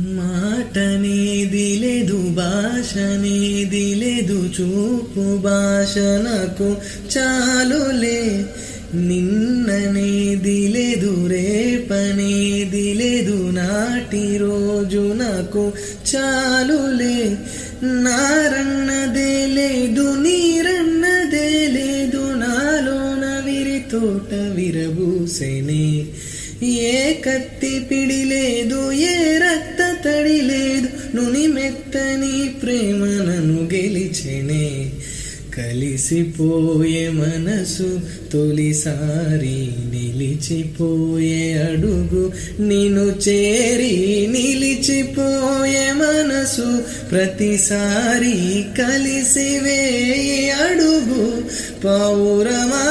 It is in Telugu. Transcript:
మాటనేది లేదు, భాషనేది లేదు, చూపు భాష నాకు చాలులే. నిన్ననేది లేదు, రేపనేది లేదు, నాటి రోజు నాకు చాలులే. నారన్నదే లేదు, నీరన్నదే లేదు, నాలోన విరి తోట విరబూసెనే. ఏ కత్తి పిడి లేదు, ఏ రక్త తడి లేదు, నుని మెత్తని ప్రేమ నన్ను గెలిచెనే. కలిసిపోయే మనసు తొలిసారి, నిలిచిపోయే అడుగు నిన్ను చేరి. నిలిచిపోయే మనసు ప్రతిసారి, కలిసివే అడుగు పౌరమా.